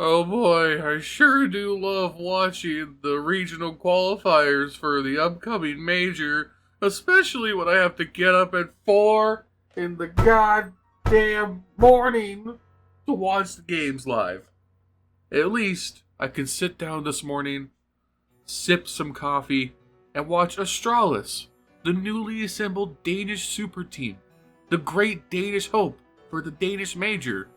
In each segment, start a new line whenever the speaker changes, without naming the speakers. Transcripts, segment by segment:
Oh boy, I sure do love watching the regional qualifiers for the upcoming major, especially when I have to get up at 4 in the goddamn morning to watch the games live. At least I can sit down this morning, sip some coffee, and watch Astralis, the newly assembled Danish super team, the great Danish hope for the Danish major,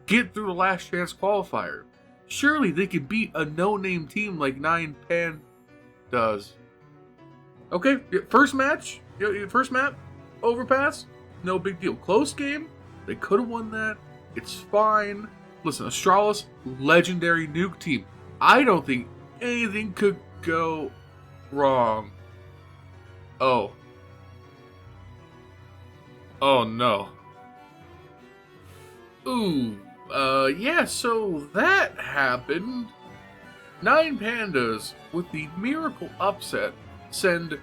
get through the last chance qualifier. Surely they could beat a no-name team like 9Pandas. Okay, first match, first map, overpass, no big deal. Close game, they could have won that. It's fine. Listen, Astralis, legendary nuke team. I don't think anything could go wrong. Oh. Oh no. Ooh. Yeah, so that happened. 9Pandas, with the miracle upset, send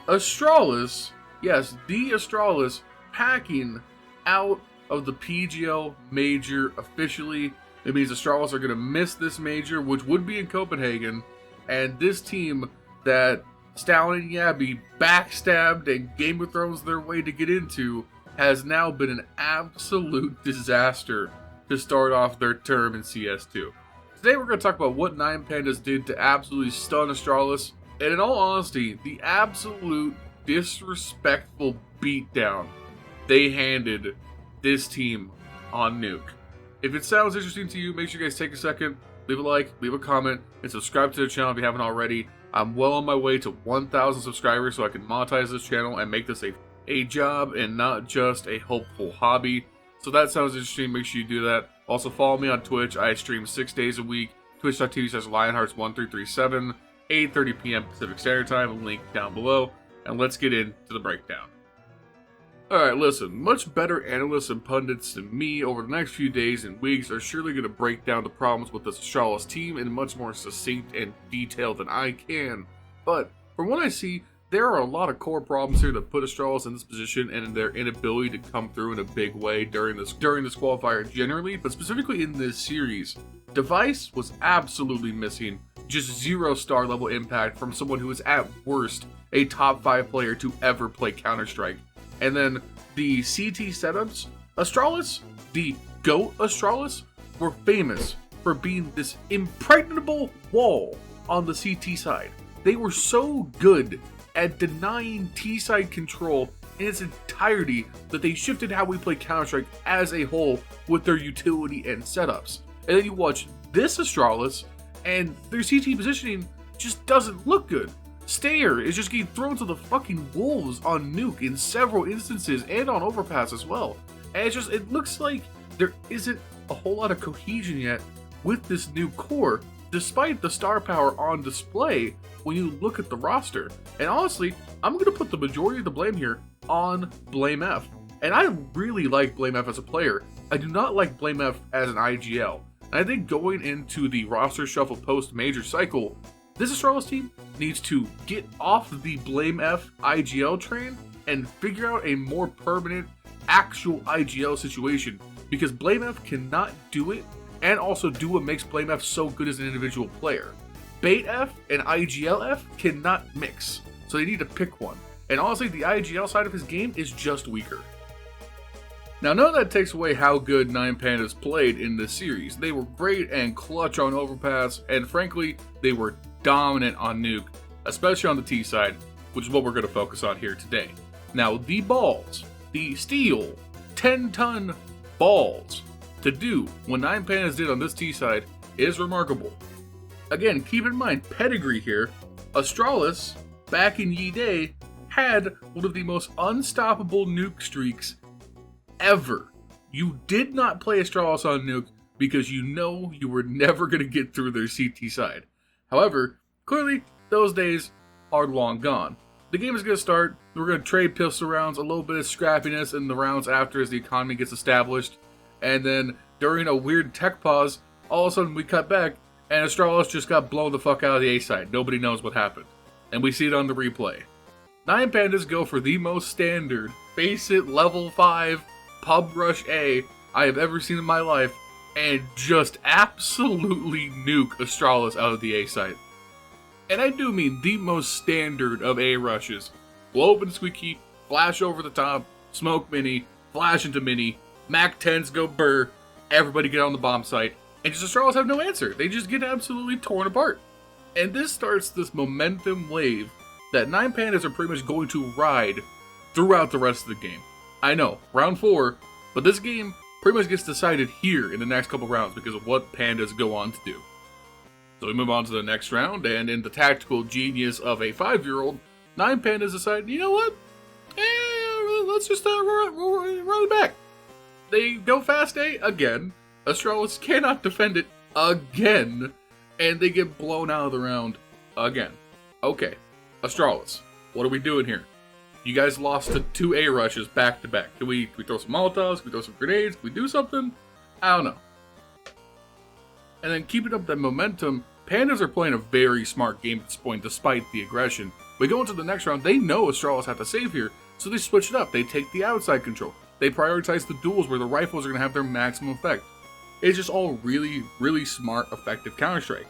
Astralis, yes, the Astralis, packing out of the PGL Major officially. It means Astralis are going to miss this major, which would be in Copenhagen, and this team that Stalin and Yabby backstabbed and Game of Thrones their way to get into has now been an absolute disaster to start off their term in CS2. Today we're going to talk about what 9Pandas did to absolutely stun Astralis, and in all honesty, the absolute disrespectful beatdown they handed this team on Nuke. If it sounds interesting to you, make sure you guys take a second, leave a like, leave a comment, and subscribe to the channel if you haven't already. I'm well on my way to 1,000 subscribers so I can monetize this channel and make this a job and not just a hopeful hobby. So that sounds interesting, make sure you do that. Also follow me on Twitch, I stream 6 days a week, twitch.tv/LionHeartZ1337, 8:30 p.m. Pacific Standard Time, link down below, and let's get into the breakdown. Alright, listen, much better analysts and pundits than me over the next few days and weeks are surely going to break down the problems with this Astralis team in much more succinct and detail than I can. But, from what I see, there are a lot of core problems here that put Astralis in this position and in their inability to come through in a big way during this qualifier generally, but specifically in this series. Device was absolutely missing, just 0-star level impact from someone who is at worst a top 5 player to ever play Counter-Strike. And then the CT setups, Astralis, the GOAT Astralis, were famous for being this impregnable wall on the CT side. They were so good at denying T-side control in its entirety that they shifted how we play Counter-Strike as a whole with their utility and setups. And then you watch this Astralis, and their CT positioning just doesn't look good. Stayer is just getting thrown to the fucking wolves on Nuke in several instances and on Overpass as well. And it looks like there isn't a whole lot of cohesion yet with this new core, despite the star power on display when you look at the roster. And honestly, I'm going to put the majority of the blame here on BlameF. And I really like BlameF as a player. I do not like BlameF as an IGL. And I think going into the roster shuffle post-major cycle, this Astralis team needs to get off the BlameF IGL train and figure out a more permanent actual IGL situation, because BlameF cannot do it and also do what makes BlameF so good as an individual player. BaitF and IGLF cannot mix, so they need to pick one. And honestly, the IGL side of his game is just weaker. Now, none of that takes away how good 9Pandas played in this series. They were great and clutch on Overpass, and frankly, they were dominant on Nuke, especially on the T side, which is what we're going to focus on here today. Now, the balls, the steel 10-ton balls to do what 9Pandas did on this T side is remarkable. Again, keep in mind, pedigree here. Astralis, back in Ye Day, had one of the most unstoppable Nuke streaks ever. You did not play Astralis on Nuke because you know you were never going to get through their CT side. However, clearly, those days are long gone. The game is going to start, we're going to trade pistol rounds, a little bit of scrappiness in the rounds after as the economy gets established, and then during a weird tech pause, all of a sudden we cut back, and Astralis just got blown the fuck out of the A side. Nobody knows what happened. And we see it on the replay. 9Pandas go for the most standard, face it, level 5, pub rush A I have ever seen in my life, and just absolutely nuke Astralis out of the A site. And I do mean the most standard of A rushes. Blow open Squeaky, flash over the top, smoke mini, flash into mini, Mac 10s go burr, everybody get on the bomb site, and just Astralis have no answer. They just get absolutely torn apart. And this starts this momentum wave that 9Pandas are pretty much going to ride throughout the rest of the game. I know, round 4, but this game pretty much gets decided here in the next couple rounds because of what Pandas go on to do. So we move on to the next round, and in the tactical genius of a 5-year-old, 9Pandas decide, you know what? Let's just run it back. They go fast A again. Astralis cannot defend it again, and they get blown out of the round again. Okay, Astralis, what are we doing here? You guys lost to 2 A rushes back to back. Can we throw some Molotovs? Can we throw some grenades? Can we do something? I don't know. And then keeping up that momentum, Pandas are playing a very smart game at this point despite the aggression. We go into the next round, they know Astralis have to save here, so they switch it up. They take the outside control. They prioritize the duels where the rifles are going to have their maximum effect. It's just all really, really smart, effective Counter-Strike.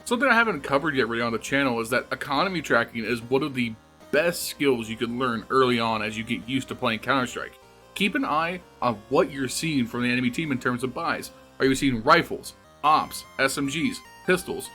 Something I haven't covered yet really on the channel is that economy tracking is one of the best skills you can learn early on as you get used to playing Counter-Strike. Keep an eye on what you're seeing from the enemy team in terms of buys. Are you seeing rifles, ops, SMGs, pistols?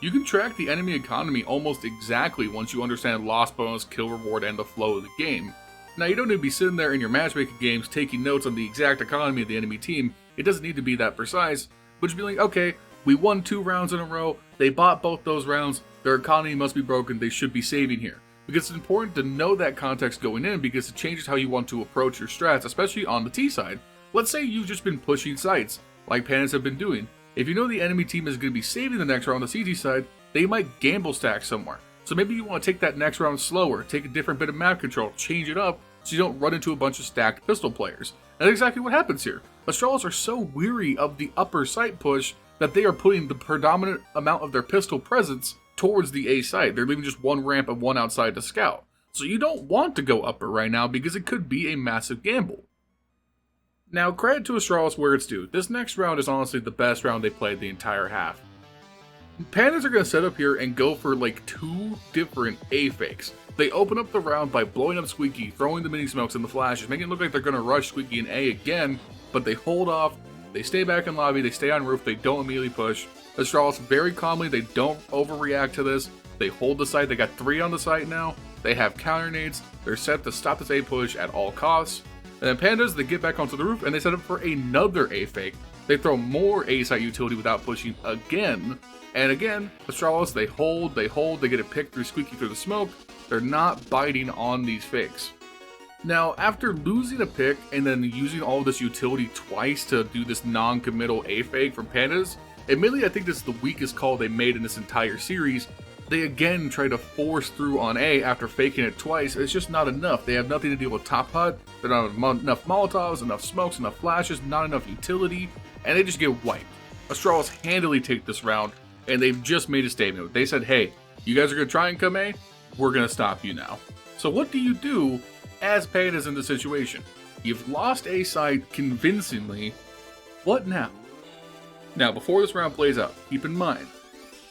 You can track the enemy economy almost exactly once you understand loss bonus, kill reward, and the flow of the game. Now, you don't need to be sitting there in your matchmaking games taking notes on the exact economy of the enemy team. It doesn't need to be that precise, but just be like, okay, we won 2 rounds in a row, they bought both those rounds, their economy must be broken, they should be saving here. Because it's important to know that context going in because it changes how you want to approach your strats, especially on the T side. Let's say you've just been pushing sites, like Pandas have been doing. If you know the enemy team is going to be saving the next round on the CT side, they might gamble stack somewhere. So maybe you want to take that next round slower, take a different bit of map control, change it up, so you don't run into a bunch of stacked pistol players. And that's exactly what happens here. Astralis are so weary of the upper site push that they are putting the predominant amount of their pistol presence towards the A site. They're leaving just 1 ramp and 1 outside to scout. So you don't want to go upper right now because it could be a massive gamble. Now, credit to Astralis where it's due. This next round is honestly the best round they played the entire half. Pandas are going to set up here and go for like 2 different A fakes. They open up the round by blowing up Squeaky, throwing the mini smokes and the flashes, making it look like they're going to rush Squeaky in A again, but they hold off, they stay back in lobby, they stay on roof, they don't immediately push. Astralis very calmly, they don't overreact to this, they hold the site, they got 3 on the site now, they have counter nades, they're set to stop this A push at all costs. And then Pandas, they get back onto the roof and they set up for another A fake. They throw more A site utility without pushing again. And again, Astralis, they hold, they get it picked through Squeaky through the smoke. They're not biting on these fakes. Now, after losing a pick and then using all of this utility twice to do this non-committal A fake from Pandas, admittedly I think this is the weakest call they made in this entire series. They again try to force through on A after faking it twice. It's just not enough. They have nothing to deal with top hut. They don't have enough Molotovs, enough smokes, enough flashes, not enough utility, and they just get wiped. Astralis handily take this round, and they've just made a statement. They said, hey, you guys are going to try and come A? We're going to stop you now. So what do you do as Pandas in this situation? You've lost A side convincingly. What now? Now, before this round plays out, keep in mind,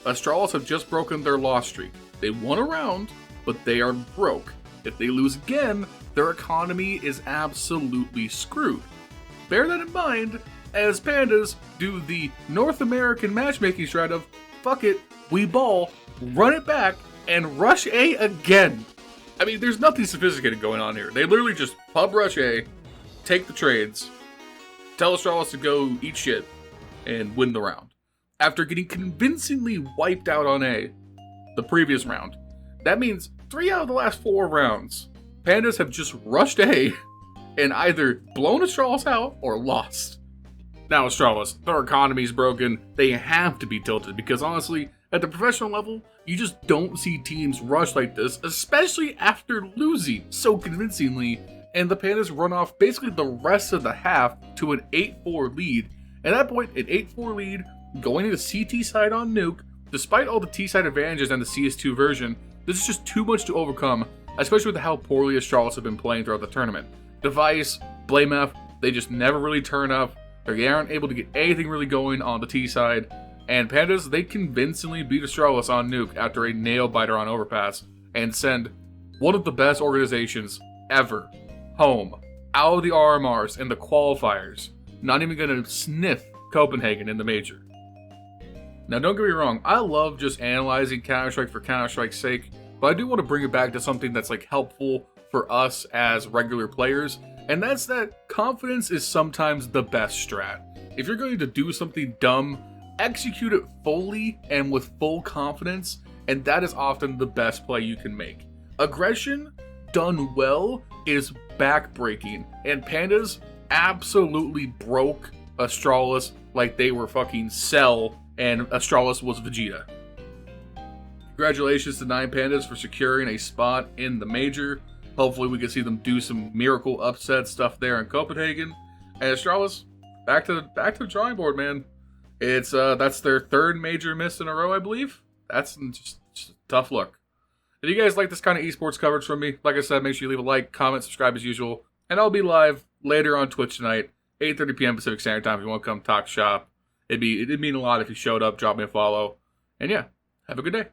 Astralis have just broken their loss streak. They won a round, but they are broke. If they lose again, their economy is absolutely screwed. Bear that in mind as Pandas do the North American matchmaking strat of, fuck it, we ball, run it back, and rush A again. I mean, there's nothing sophisticated going on here. They literally just pub rush A, take the trades, tell Astralis to go eat shit, and win the round. After getting convincingly wiped out on A the previous round. That means 3 out of the last 4 rounds, Pandas have just rushed A and either blown Astralis out or lost. Now Astralis, their economy's broken, they have to be tilted because honestly, at the professional level, you just don't see teams rush like this, especially after losing so convincingly, and the Pandas run off basically the rest of the half to an 8-4 lead. At that point, an 8-4 lead, going to the CT side on Nuke, despite all the T side advantages and the CS2 version, this is just too much to overcome, especially with how poorly Astralis have been playing throughout the tournament. Device, Blamef, they just never really turn up. They aren't able to get anything really going on the T side. And Pandas, they convincingly beat Astralis on Nuke after a nail-biter on Overpass and send one of the best organizations ever home, out of the RMRs and the qualifiers. Not even going to sniff Copenhagen in the Major. Now, don't get me wrong, I love just analyzing Counter-Strike for Counter-Strike's sake, but I do want to bring it back to something that's like helpful for us as regular players, and that's that confidence is sometimes the best strat. If you're going to do something dumb, execute it fully and with full confidence, and that is often the best play you can make. Aggression done well is backbreaking, and Pandas absolutely broke Astralis like they were fucking Cell and Astralis was Vegeta. Congratulations to 9Pandas for securing a spot in the Major. Hopefully we can see them do some miracle upset stuff there in Copenhagen. And Astralis, back to the drawing board, man. It's that's their third Major miss in a row, I believe. That's just a tough look. If you guys like this kind of esports coverage from me, like I said, make sure you leave a like, comment, subscribe as usual. And I'll be live later on Twitch tonight, 8:30 p.m. Pacific Standard Time if you want to come talk shop. It'd mean a lot if you showed up, drop me a follow. And yeah, have a good day.